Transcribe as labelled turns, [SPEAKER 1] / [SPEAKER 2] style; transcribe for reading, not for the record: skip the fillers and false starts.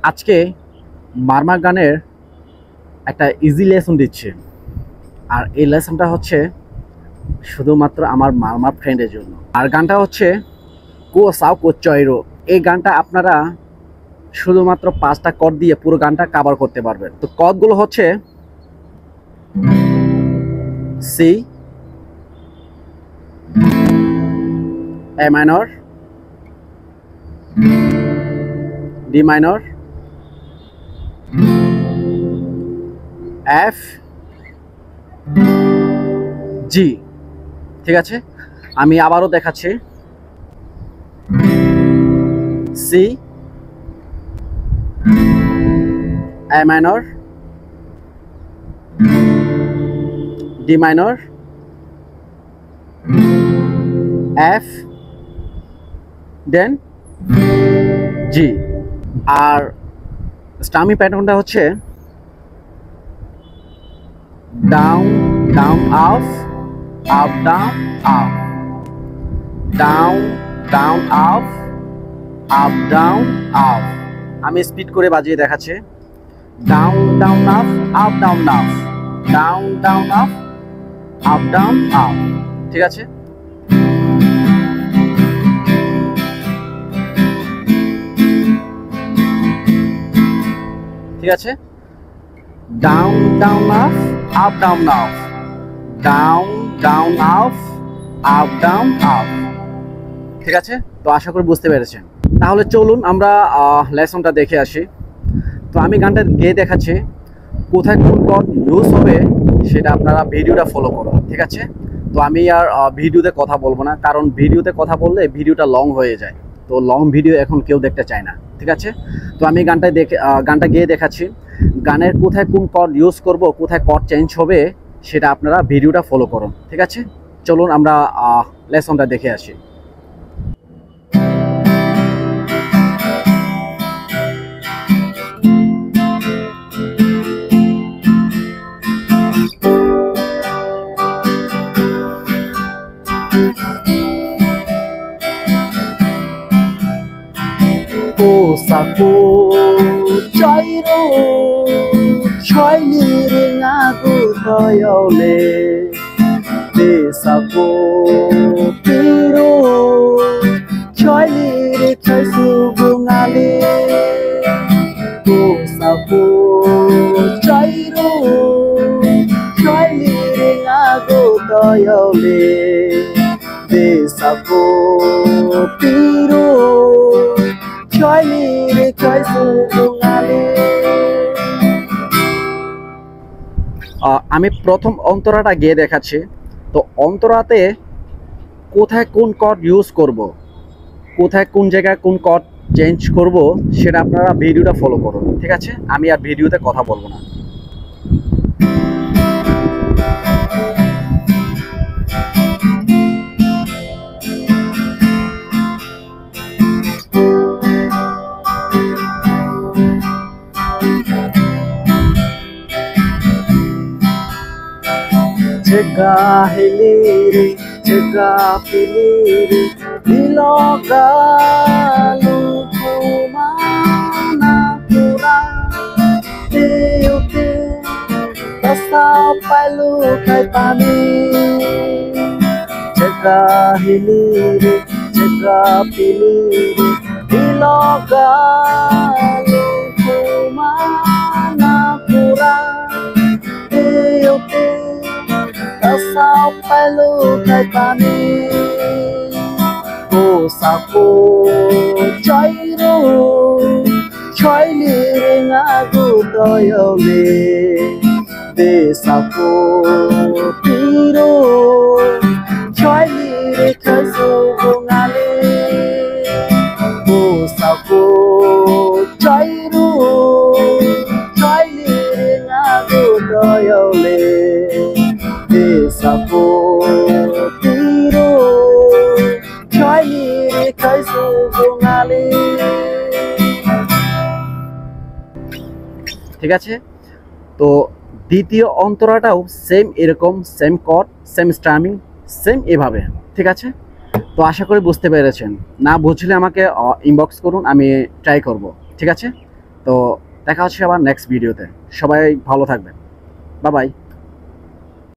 [SPEAKER 1] আজকে মারমা গানের একটা ইজি লেসন দিচ্ছে। আর এই লেসনটা হচ্ছে শুধুমাত্র আমার মারমা ফ্রেন্ডের জন্য। আর গানটা হচ্ছে কো সাও কো চয়রো। এই গানটা আপনারা শুধুমাত্র 5টা কর্ড দিয়ে পুরো গানটা কভার করতে পারবেন। তো কর্ডগুলো হচ্ছে সি, এ মাইনর, ডি মাইনর, এফ, জি। ঠিক আছে, আমি আবারও দেখাচ্ছি। সি, এ মাইনর, ডি মাইনর, এফ, দেন জি। আর স্টামি প্যাটার্নটা হচ্ছে down down up up down up, down down up up down up. আমি স্পিড করে বাজিয়ে দেখাচ্ছি। Down down up up down up, down down up up down up. ঠিক আছে, ঠিক আছে। Down down up up down up, down down up up down up. ঠিক আছে, তো আশা করি বুঝতে পেরেছেন। তাহলে চলুন আমরা লেসনটা দেখে আসি। তো আমি গানটা গেয়ে দেখাচ্ছি, কোথায় কোন কর্ড ইউজ হবে সেটা আপনারা ভিডিওটা ফলো করুন। ঠিক আছে, তো আমি আর ভিডিওতে কথা বলবো না, কারণ ভিডিওতে কথা বললে ভিডিওটা লং হয়ে যায়। তো লং ভিডিও এখন কেউ দেখতে চায় না। ঠিক আছে, তো আমি গানটা গেয়ে দেখাচ্ছি। গানের কোথায় কোন কর্ড ইউজ করব, কোথায় কর্ড চেঞ্জ হবে সেটা আপনারা ভিডিওটা ফলো করুন। ঠিক আছে, চলুন আমরা লেসনটা দেখে আসি। Saku chairo choini ringaku toyole de saku piro choini ri chaisu bungale ko saku chairo choini ringaku toyole de saku piro আমি প্রথম অন্তরাটা গিয়ে দেখাচ্ছি। তো অন্তরাতে কোথায় কোন কর্ড ইউজ করব, কোথায় কোন জায়গায় কোন কর্ড চেঞ্জ করব সেটা আপনারা ভিডিওটা ফলো করুন। ঠিক আছে, আমি আর ভিডিওতে কথা বলবো না। Jaga hiliri, jaga piliri, diloga lukumana pura, tiuti, tasau palu kai pani. Jaga hiliri, jaga piliri, diloga lukumana pura, tiuti. Sao palu kai pani ko sapo chairo choi li ringa gu doyole de sapo piro choi li re kasu ngale ko sapo chairo choi li ringa gu doyole sapo piro choi li kai su bungale। ঠিক আছে, তো দ্বিতীয় অন্তরাটাও same এরকম, same chord, same strumming, same এভাবে। ঠিক আছে, তো আশা করি বুঝতে পেরেছেন। না বুঝলে আমাকে ইনবক্স করুন, আমি ট্রাই করব। ঠিক আছে, তো দেখা হচ্ছে আবার নেক্সট ভিডিওতে। সবাই ভালো থাকবেন। Bye bye.